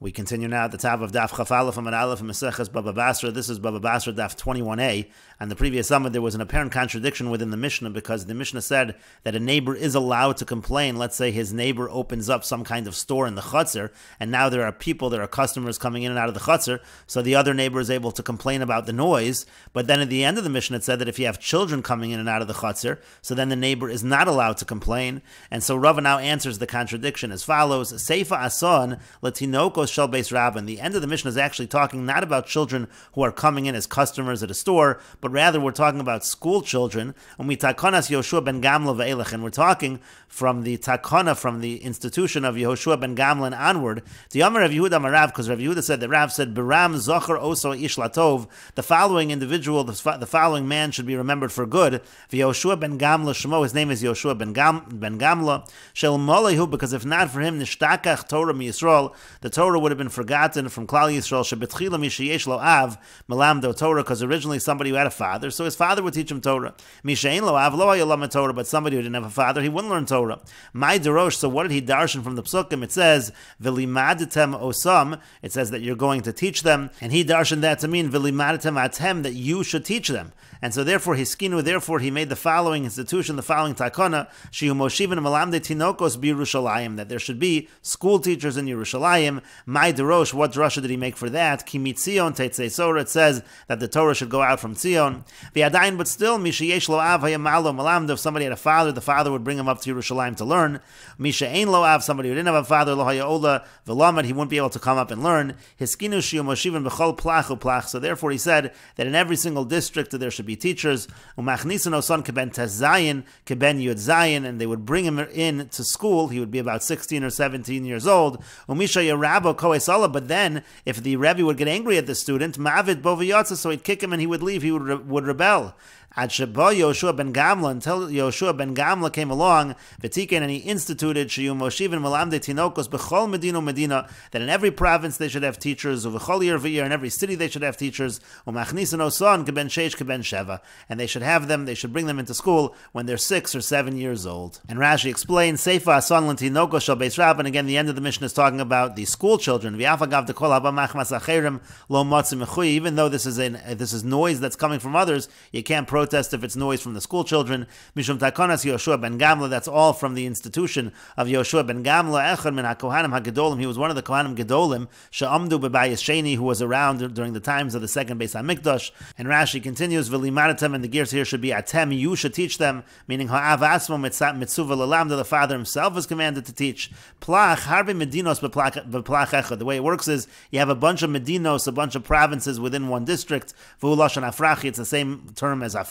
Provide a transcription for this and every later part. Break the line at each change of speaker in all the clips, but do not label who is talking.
We continue now at the top of Daf Chaf from an Aleph and Meseches Bava Basra. This is Bava Basra Daf 21a. On the previous summit, there was an apparent contradiction within the Mishnah because the Mishnah said that a neighbor is allowed to complain. Let's say his neighbor opens up some kind of store in the chutzner, and now there are customers coming in and out of the chutzner, so the other neighbor is able to complain about the noise. But then at the end of the Mishnah, it said that if you have children coming in and out of the chutzner, so then the neighbor is not allowed to complain. And so Rava now answers the contradiction as follows: Seifa ason latinokos shel beis rabban. The end of the Mishnah is actually talking not about children who are coming in as customers at a store, but rather we're talking about school children. And we takanas Yehoshua ben Gamla ve'elach, and we're talking from the takana, from the institution of Yehoshua ben Gamla and onward. The Amar Rav Yehuda Amar Rav, because Rav Yehuda said that Rav said, Biram zocher oso ish latov, the following individual, the following man should be remembered for good. Yehoshua ben Gamla shemo, his name is Yehoshua ben Gamla. Shel molehu, because if not for him, nishtakach Torah mi Yisrael, the Torah would have been forgotten from Klal Yisrael. Shebetchila mi sheyesh lo av melamdo Torah, because originally somebody who had a father, so his father would teach him Torah. Mi she'ein lo av lo hayalam Torah, but somebody who didn't have a father, he wouldn't learn Torah. My derosh, so what did he darshan from the psukim? It says v'limadatem osam. It says that you're going to teach them, and he darshan that to mean v'limadatem atem, that you should teach them. And so therefore he made the following institution, the following takana, shihu moshivan malamde tinokos b'Yerushalayim, that there should be school teachers in Yerushalayim. My derosh, what drasha did he make for that? Ki mitzion teitzei Torah, it says that the Torah should go out from Tzion. V'yadayin, but still, mishayesh lo av hayamalo malamde, if somebody had a father, the father would bring him up to Yerushalayim to learn. Misha ein lo av, somebody who didn't have a father, lo hayaola v'lamed, he wouldn't be able to come up and learn. Hiskinu shihu moshivan b'chol plach uplach, so therefore he said that in every single district there should be teachers. Umachnisan oson keben tezayin keben yud zayin, and they would bring him in to school. He would be about 16 or 17 years old. Umisha yarabo koesala, but then if the Rebbe would get angry at the student, ma'avid bo v'yotza, so he'd kick him and he would leave, he would rebel. Ad sheba Yehoshua ben Gamla, until Yehoshua ben Gamla came along, v'tiken, and he instituted shiyu moshivan malamde tinokos b'chol medina, that in every province they should have teachers, uv'chol year v'year, in every city they should have teachers, umachnisan oson keben sheish keben sheva, and they should have them, they should bring them into school when they're 6 or 7 years old. And Rashi explains, Seifa ason lantinokos shel beis rabban, again the end of the Mishnah is talking about the school children, v'afagav dekol haba machmas acherim lo motzim mechui, even though this is noise that's coming from others, you can't protest if it's noise from the school children. Mishum takonas Yehoshua ben Gamla, that's all from the institution of Yehoshua ben Gamla. Echad min hakohanim hagedolim, he was one of the kohanim gedolim she'amdu bebayis sheni, who was around during the times of the second Beis Hamikdash. And Rashi continues, v'limadatem, and the gears here should be atem, you should teach them, meaning ha'av asmo mitzuva lalamda, the father himself is commanded to teach. Plach harbe medinos beplach echad, the way it works is you have a bunch of medinos, a bunch of provinces within one district. V'hu lashon afrachi, it's the same term as afrachi.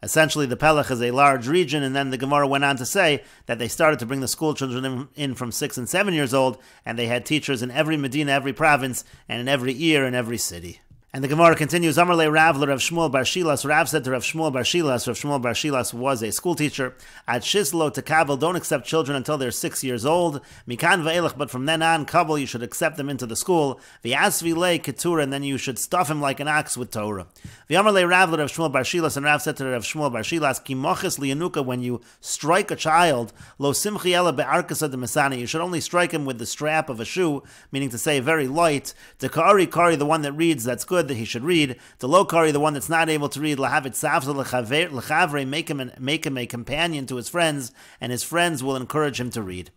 Essentially, the Pelech is a large region, and then the Gemara went on to say that they started to bring the school children in from 6 and 7 years old, and they had teachers in every Medina, every province, and in every year, in every city. And the Gemara continues, Amar le Rav le Rav Shmuel bar Shilas. Rav said to Rav Shmuel bar Shilas, Rav Shmuel bar Shilas was a school teacher. Ad shislo to kabel, don't accept children until they're 6 years old. Mikan ve'elach, but from then on, kabel, you should accept them into the school. V'yasvi le ketura, and then you should stuff him like an ox with Torah. V'amar le Rav le Rav Shmuel bar Shilas, and Rav said to Rav Shmuel bar Shilas, ki moches liyanuka, when you strike a child, lo simchi ela be'arkasa de mesani, you should only strike him with the strap of a shoe, meaning to say very light. The kari, the one that reads, that's good, that he should read. The low kari, the one that's not able to read, lahavit savza lechavre, make him a companion to his friends, and his friends will encourage him to read.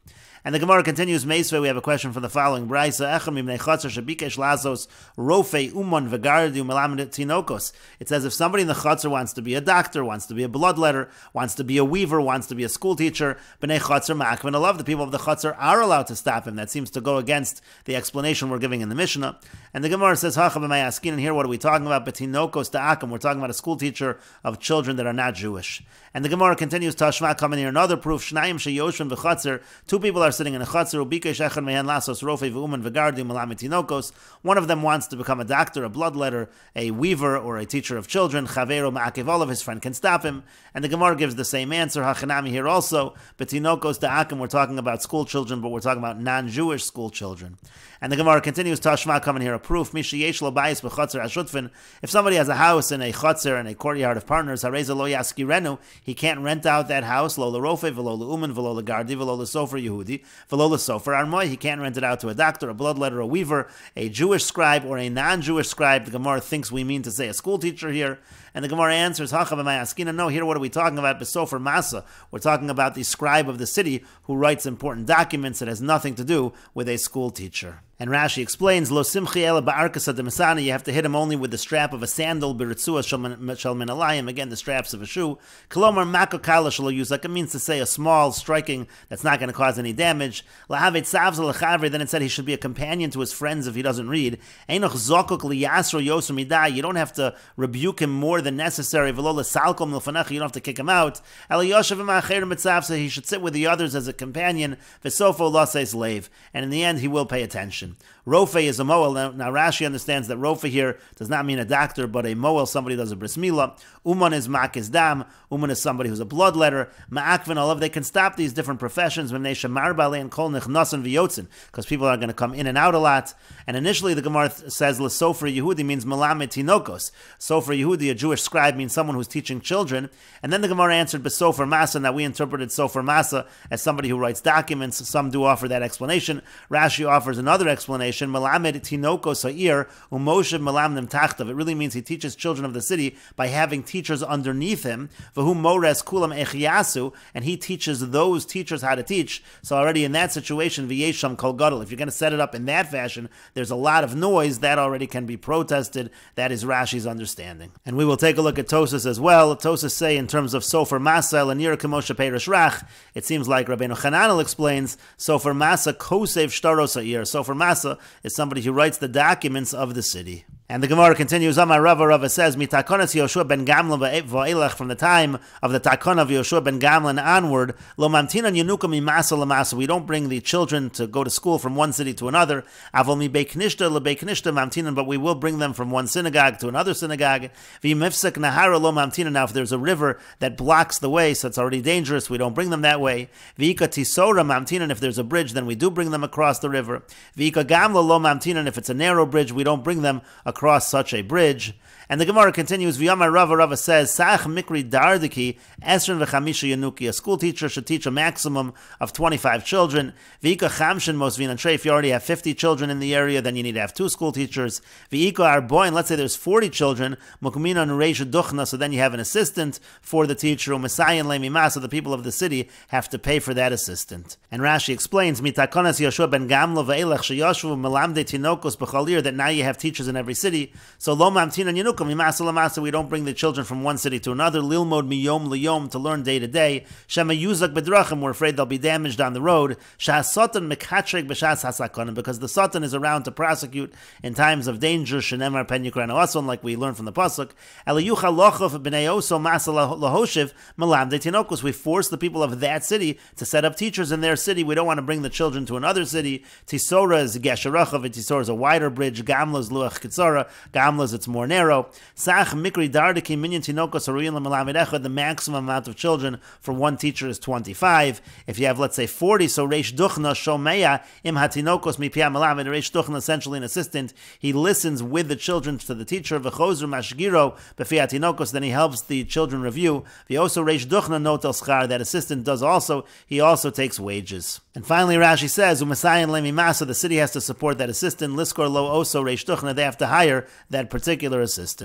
And the Gemara continues, Meisvei, we have a question for the following. Braisa, Echem ibnei Chatzar shebikesh lazos rofei umon v'gardi umelamed tinokos. It says if somebody in the Chatzar wants to be a doctor, wants to be a bloodletter, wants to be a weaver, wants to be a school teacher, b'nei Chatzar ma'akven alav, the people of the Chatzar are allowed to stop him. That seems to go against the explanation we're giving in the Mishnah. And the Gemara says, Hacha b'mayaskin, and here what are we talking about? B'tinokos ta'akim, we're talking about a school teacher of children that are not Jewish. And the Gemara continues, Tashma, coming here, another proof, Shnayim sheyoshvim v'Chatzar, two people are sitting in a chutzner, ubikesh echad mehen lasos rofei v'uman v'gardi malamet tinokos. One of them wants to become a doctor, a bloodletter, a weaver, or a teacher of children. Chavero ma'akev olav, his friend can stop him. And the Gemara gives the same answer. Hachanami here also, but tinokos da'akim, we're talking about school children, but we're talking about non-Jewish school children. And the Gemara continues, Tashma, coming here, a proof, Mishayesh lo bayis b'chutzner ashutfin. If somebody has a house in a chutzner, in a courtyard of partners, hareza lo yaskirenu, he can't rent out that house, lo l'rofei v'lo l'uman v'lo l'gardi v'lo l'sofer Yehudi. Yehudi. V'lo l'sofer armoy, he can't rent it out to a doctor, a bloodletter, a weaver, a Jewish scribe, or a non-Jewish scribe. The Gemara thinks we mean to say a school teacher here. And the Gemara answers, no, here what are we talking about? Besofer Masa. We're talking about the scribe of the city who writes important documents that has nothing to do with a school teacher. And Rashi explains, Lo simchi ela ba'arkasa de mesana, you have to hit him only with the strap of a sandal, b'ritzua shel min alayim, again the straps of a shoe. Kolomar mako kala shelo yuzak, it means to say a small striking that's not going to cause any damage. Lahavet savza lechavri, then it said he should be a companion to his friends if he doesn't read. Einoch zokok liyasro yosur midai, you don't have to rebuke him more than necessary. V'lo lesalkom milfanach, you don't have to kick him out. Ela yoshev ma'acher mitzavsa, he should sit with the others as a companion. V'sofo lasei slave, and in the end he will pay attention. Rofe is a moel. Now Rashi understands that Rofe here does not mean a doctor, but a moel, somebody does a bris milah. Uman is makis dam. Uman is somebody who's a bloodletter. Ma'akvin olav. They can stop these different professions when they shamar balei and kol nichnasan v'yotzin, because people are going to come in and out a lot. And initially the Gemara says l'sofer Yehudi means melamed tinokos. Sofer Yehudi, a Jewish scribe, means someone who's teaching children. And then the Gemara answered besofer masa. Now we interpreted sofer masa as somebody who writes documents. Some do offer that explanation. Rashi offers another explanation. Melamed tinokos ha'ir umoshev melamdim tachtav. It really means he teaches children of the city by having teachers underneath him. V'hu mores kulam echiyasu, and he teaches those teachers how to teach. So already in that situation, v'yesham kol gadol. If you're going to set it up in that fashion, there's a lot of noise that already can be protested. That is Rashi's understanding. And we will take a look at Tosas as well. Tosas say in terms of sofer masa l'nir kemoshe perish rach. It seems like Rabbeinu Chananel explains sofer masa kosev shtaros ha'ir. Sofer masa is somebody who writes the documents of the city. And the Gemara continues, Amar Rava says, Mitakonas Yoshua ben Gamlan va'elach, from the time of the Takon of Yoshua ben Gamlan onward, Lo mamtinan yenuka mimasa lamasa, we don't bring the children to go to school from one city to another, Avol mi beiknishta lebeiknishta mamtinan, but we will bring them from one synagogue to another synagogue, V'mifsek nahara lo mamtinan, now if there's a river that blocks the way, so it's already dangerous, we don't bring them that way, V'ika tisora mamtinan, if there's a bridge, then we do bring them across the river, V'ika gamla lo mamtinan, if it's a narrow bridge, we don't bring them across such a bridge. And the Gemara continues, V'yamar Rava says, Sach mikri dardiki, esrin v'chamisha yanuki, a school teacher should teach a maximum of 25 children. V'ika chamshin mosvin and if you already have 50 children in the area, then you need to have 2 school teachers. V'ika arboin, let's say there's 40 children, mukmina nureisha duchna, so then you have an assistant for the teacher, u'mesayin le'mima, so the people of the city have to pay for that assistant. And Rashi explains, Mitakonas Yoshua ben Gamla v'elech sheyoshu melamde tinokos b'chalir, that now you have teachers in every city, so lo mamtinan yanuki, we don't bring the children from one city to another. Lilmod miyom liyom, to learn day to day. Shema yuzak bedrachim, we're afraid they'll be damaged on the road. Shasatan mekatrek b'shas hasakonim, because the Satan is around to prosecute in times of danger. Shenemar pen yukrano ason, like we learned from the pasuk. Eliyucha lochov b'nei oso masa lahoshiv malamde tinokos. We force the people of that city to set up teachers in their city. We don't want to bring the children to another city. Tisora is gesherachov, and Tisora is a wider bridge. Gamla is luach kitzora. Gamla is it's more narrow. Sach mikri dardiki minyan tinokos aruyin l'melamed echad, the maximum amount of children for one teacher is 25. If you have, let's say, 40, so reish duchna shomeya im hatinokos mipia melamed, reish duchna, essentially an assistant, he listens with the children to the teacher, v'chozer mashgiro b'fi hatinokos, then he helps the children review. V'oso reish duchna notel schar, that assistant does also, he also takes wages. And finally Rashi says, u'mesayin lemimasa, the city has to support that assistant, liskor lo oso reish duchna, they have to hire that particular assistant.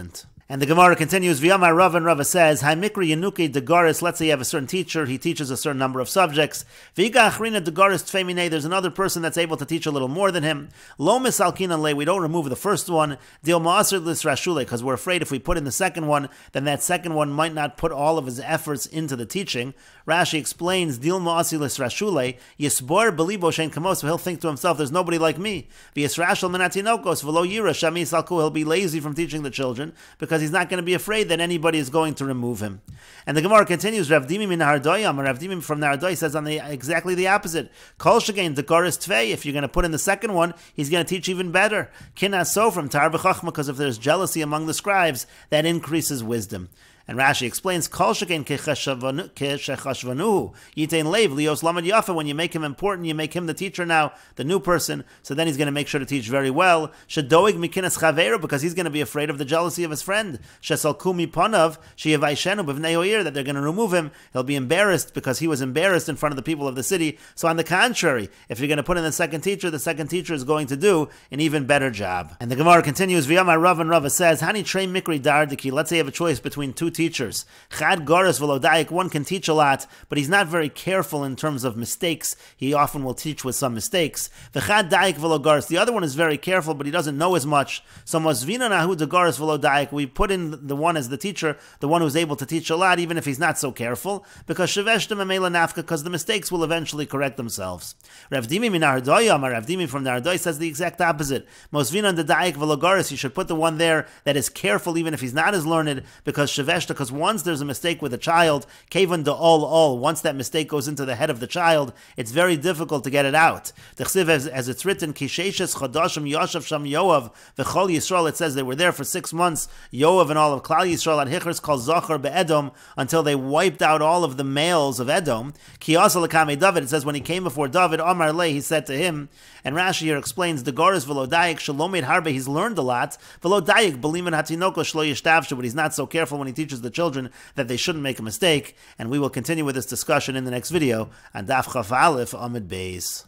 And the Gemara continues, V'yamar Rava, and Rava says, Hai mikri yenuki degaris, let's say you have a certain teacher, he teaches a certain number of subjects. V'iga achrina degaris tfemine, there's another person that's able to teach a little more than him. Lo misalkinan le, we don't remove the first one. Dil ma'asr lis rashule, because we're afraid if we put in the second one, then that second one might not put all of his efforts into the teaching. Rashi explains, Dil ma'asr lis rashule, yisbor belibo shein kamos, so he'll think to himself, there's nobody like me. V'yisrashal minatinokos, v'lo yira shami salku, he'll be lazy from teaching the children, because he's not going to be afraid that anybody is going to remove him. And the Gemara continues, Rav Dimi min Nahardoyam, or Rav Dimi from Nahardoi says on exactly the opposite. Kol shegein degaris tvei, if you're going to put in the second one, he's going to teach even better. Kinaso from Tar v'chachma, because if there's jealousy among the scribes, that increases wisdom. And Rashi explains, Kol sheken kechashvanuhu yitain leiv lios lamad yafa. When you make him important, you make him the teacher now, the new person, so then he's going to make sure to teach very well. Shedoig mikinas chaveru, because he's going to be afraid of the jealousy of his friend. Shesalku mipanav sheyevaishenu b'vnei oir, that they're going to remove him. He'll be embarrassed because he was embarrassed in front of the people of the city. So on the contrary, if you're going to put in the second teacher is going to do an even better job. And the Gemara continues, V'yamar Rav, and Rava says, Hani trei mikri dardiki. Let's say you have a choice between two teachers. Chad goris v'lo daik. One can teach a lot, but he's not very careful in terms of mistakes. He often will teach with some mistakes. V'chad daik v'lo goris. The other one is very careful, but he doesn't know as much. So mosvina nahu de goris v'lo daik. We put in the one as the teacher, the one who's able to teach a lot, even if he's not so careful, because sheveshtem emela nafka, because the mistakes will eventually correct themselves. Rav Dimi min Ardoy, Rav Dimi from the Ardoy says the exact opposite. Mosvina de daik v'lo goris. You should put the one there that is careful, even if he's not as learned, because sheveshta, because once there's a mistake with a child, kevan de all, once that mistake goes into the head of the child, it's very difficult to get it out. As it's written, Kisheishes chodashim yoshav sham Yoav v'chol Yisrael, it says they were there for 6 months, Yoav and all of Klal Yisrael, at Hichers called Zachar be'Edom, until they wiped out all of the males of Edom. Kiyasa l'kamei David, it says when he came before David, Amar le, he said to him, and Rashi here explains, the Goris v'lo dayik shalomid harbe, he's learned a lot, v'lo dayik b'liman hatinoko shlo yishtavshu, but he's not so careful when he teaches the children that they shouldn't make a mistake. And we will continue with this discussion in the next video on Daf Chaf Aleph Amid Beis.